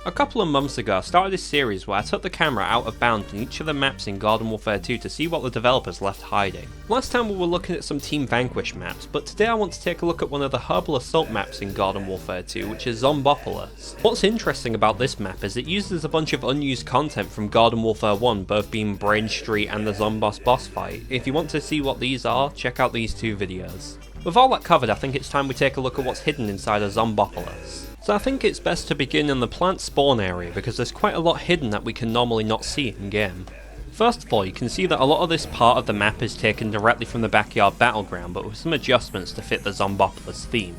A couple of months ago I started this series where I took the camera out of bounds in each of the maps in Garden Warfare 2 to see what the developers left hiding. Last time we were looking at some Team Vanquish maps, but today I want to take a look at one of the Herbal Assault maps in Garden Warfare 2, which is Zombopolis. What's interesting about this map is it uses a bunch of unused content from Garden Warfare 1, both being Brain Street and the Zomboss boss fight. If you want to see what these are, check out these two videos. With all that covered, I think it's time we take a look at what's hidden inside of Zombopolis. So I think it's best to begin in the plant spawn area because there's quite a lot hidden that we can normally not see in game. First of all, you can see that a lot of this part of the map is taken directly from the backyard battleground, but with some adjustments to fit the Zombopolis theme.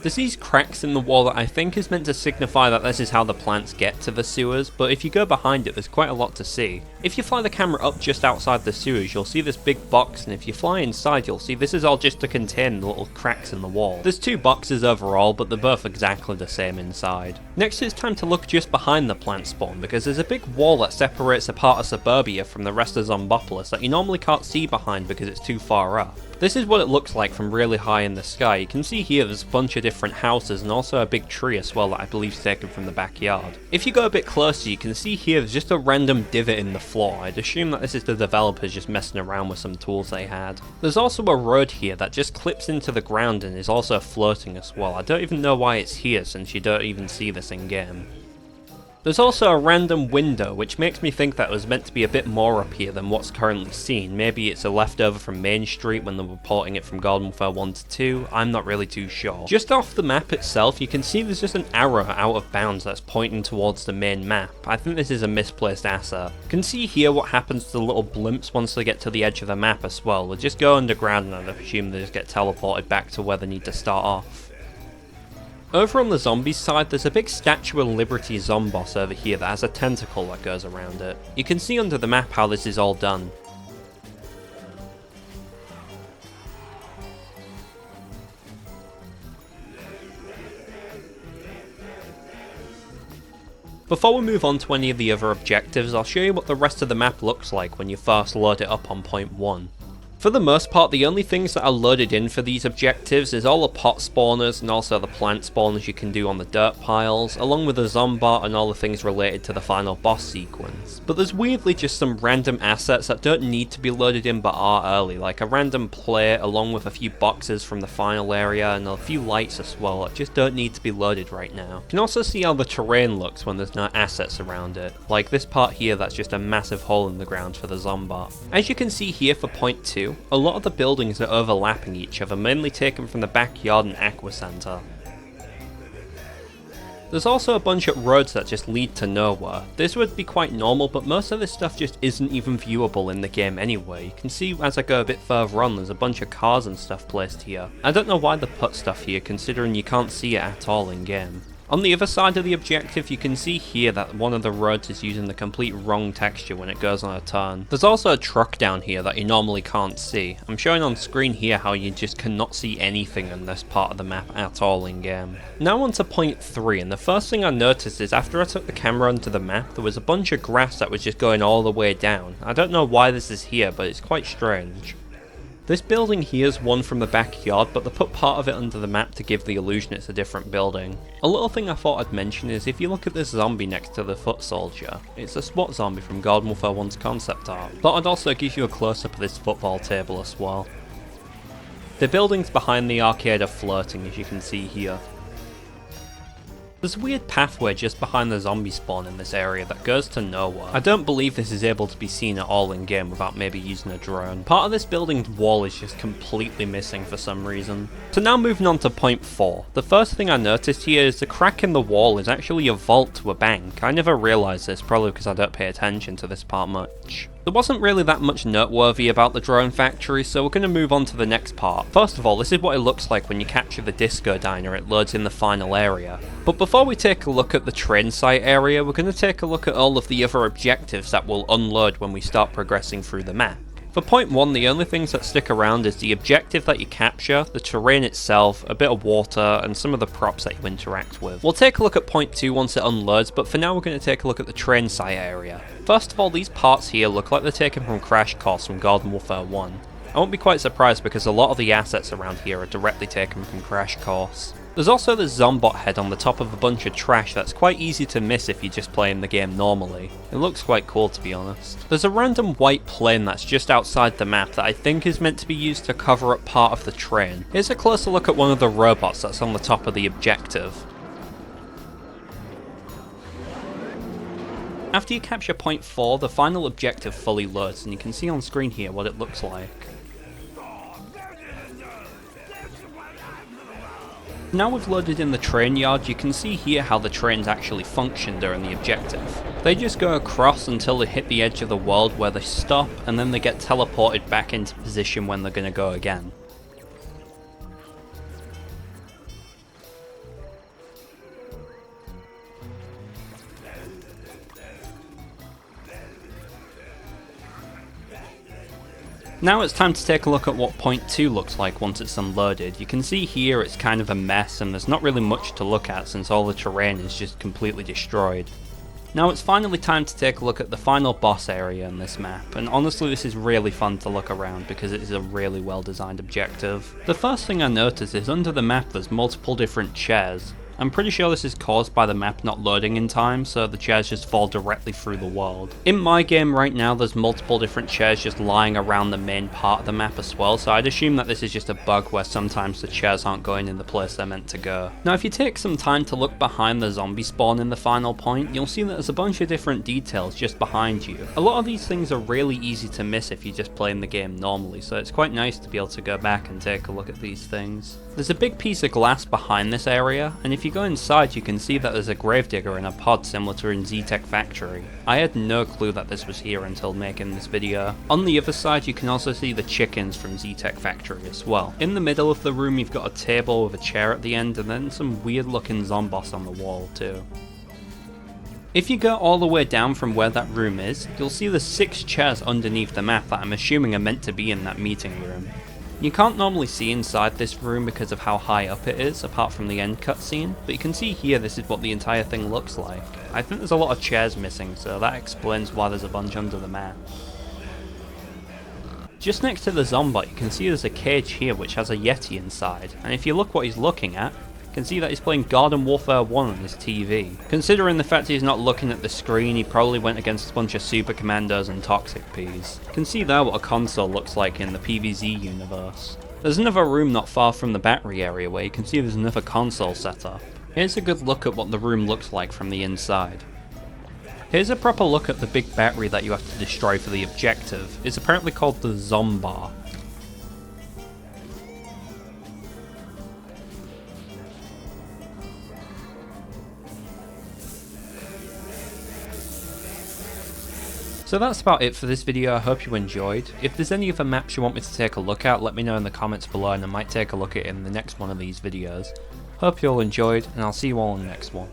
There's these cracks in the wall that I think is meant to signify that this is how the plants get to the sewers, but if you go behind it there's quite a lot to see. If you fly the camera up just outside the sewers you'll see this big box, and if you fly inside you'll see this is all just to contain the little cracks in the wall. There's two boxes overall, but they're both exactly the same inside. Next it's time to look just behind the plant spawn, because there's a big wall that separates a part of suburbia from the rest of Zombopolis that you normally can't see behind because it's too far up. This is what it looks like from really high in the sky. You can see here there's a bunch of different houses and also a big tree as well that I believe is taken from the backyard. If you go a bit closer you can see here there's just a random divot in the floor. I'd assume that this is the developers just messing around with some tools they had. There's also a road here that just clips into the ground and is also floating as well. I don't even know why it's here since you don't even see this in game. There's also a random window, which makes me think that it was meant to be a bit more up here than what's currently seen. Maybe it's a leftover from Main Street when they were porting it from Garden Warfare 1 to 2, I'm not really too sure. Just off the map itself, you can see there's just an arrow out of bounds that's pointing towards the main map. I think this is a misplaced asset. You can see here what happens to the little blimps once they get to the edge of the map as well. They just go underground and I assume they just get teleported back to where they need to start off. Over on the zombies side, there's a big Statue of Liberty Zomboss over here that has a tentacle that goes around it. You can see under the map how this is all done. Before we move on to any of the other objectives, I'll show you what the rest of the map looks like when you first load it up on point 1. For the most part, the only things that are loaded in for these objectives is all the pot spawners and also the plant spawners you can do on the dirt piles, along with the zombot and all the things related to the final boss sequence. But there's weirdly just some random assets that don't need to be loaded in but are early, like a random plate along with a few boxes from the final area and a few lights as well that just don't need to be loaded right now. You can also see how the terrain looks when there's no assets around it, like this part here that's just a massive hole in the ground for the zombot. As you can see here for point 2, a lot of the buildings are overlapping each other, mainly taken from the backyard and aqua center. There's also a bunch of roads that just lead to nowhere. This would be quite normal, but most of this stuff just isn't even viewable in the game anyway. You can see as I go a bit further on there's a bunch of cars and stuff placed here. I don't know why they put stuff here considering you can't see it at all in game. On the other side of the objective you can see here that one of the roads is using the complete wrong texture when it goes on a turn. There's also a truck down here that you normally can't see. I'm showing on screen here how you just cannot see anything in this part of the map at all in game. Now on to point 3, and the first thing I noticed is after I took the camera onto the map there was a bunch of grass that was just going all the way down. I don't know why this is here, but it's quite strange. This building here is one from the backyard, but they put part of it under the map to give the illusion it's a different building. A little thing I thought I'd mention is if you look at this zombie next to the foot soldier, it's a SWAT zombie from Garden Warfare 1's concept art. Thought I'd also give you a close-up of this football table as well. The buildings behind the arcade are floating, as you can see here. There's a weird pathway just behind the zombie spawn in this area that goes to nowhere. I don't believe this is able to be seen at all in game without maybe using a drone. Part of this building's wall is just completely missing for some reason. So now moving on to point 4. The first thing I noticed here is the crack in the wall is actually a vault to a bank. I never realised this, probably because I don't pay attention to this part much. There wasn't really that much noteworthy about the drone factory, so we're going to move on to the next part. First of all, this is what it looks like when you capture the disco diner, it loads in the final area. But before we take a look at the train site area, we're going to take a look at all of the other objectives that will unload when we start progressing through the map. For point 1, the only things that stick around is the objective that you capture, the terrain itself, a bit of water, and some of the props that you interact with. We'll take a look at point 2 once it unloads, but for now we're going to take a look at the train site area. First of all, these parts here look like they're taken from Crash Course from Garden Warfare 1. I won't be quite surprised because a lot of the assets around here are directly taken from Crash Course. There's also the Zombot head on the top of a bunch of trash that's quite easy to miss if you're just playing the game normally. It looks quite cool, to be honest. There's a random white plane that's just outside the map that I think is meant to be used to cover up part of the train. Here's a closer look at one of the robots that's on the top of the objective. After you capture point 4, the final objective fully loads, and you can see on screen here what it looks like. Now we've loaded in the train yard, you can see here how the trains actually function during the objective. They just go across until they hit the edge of the world where they stop, and then they get teleported back into position when they're going to go again. Now it's time to take a look at what point 2 looks like once it's unloaded. You can see here it's kind of a mess and there's not really much to look at since all the terrain is just completely destroyed. Now it's finally time to take a look at the final boss area in this map, and honestly this is really fun to look around because it is a really well designed objective. The first thing I notice is under the map there's multiple different chairs. I'm pretty sure this is caused by the map not loading in time, so the chairs just fall directly through the world. In my game right now there's multiple different chairs just lying around the main part of the map as well, so I'd assume that this is just a bug where sometimes the chairs aren't going in the place they're meant to go. Now if you take some time to look behind the zombie spawn in the final point, you'll see that there's a bunch of different details just behind you. A lot of these things are really easy to miss if you're just playing the game normally, so it's quite nice to be able to go back and take a look at these things. There's a big piece of glass behind this area, and if you go inside you can see that there's a gravedigger in a pod similar to in Z-Tech Factory. I had no clue that this was here until making this video. On the other side you can also see the chickens from Z-Tech Factory as well. In the middle of the room you've got a table with a chair at the end and then some weird looking zomboss on the wall too. If you go all the way down from where that room is, you'll see the 6 chairs underneath the map that I'm assuming are meant to be in that meeting room. You can't normally see inside this room because of how high up it is, apart from the end cutscene, but you can see here this is what the entire thing looks like. I think there's a lot of chairs missing, so that explains why there's a bunch under the map. Just next to the Zombot you can see there's a cage here which has a Yeti inside, and if you look what he's looking at, you can see that he's playing Garden Warfare 1 on his TV. Considering the fact he's not looking at the screen, he probably went against a bunch of Super Commandos and Toxic Peas. You can see there what a console looks like in the PvZ universe. There's another room not far from the battery area where you can see there's another console setup. Here's a good look at what the room looks like from the inside. Here's a proper look at the big battery that you have to destroy for the objective. It's apparently called the Zombar. So that's about it for this video, I hope you enjoyed. If there's any other maps you want me to take a look at, let me know in the comments below and I might take a look at it in the next one of these videos. Hope you all enjoyed, and I'll see you all in the next one.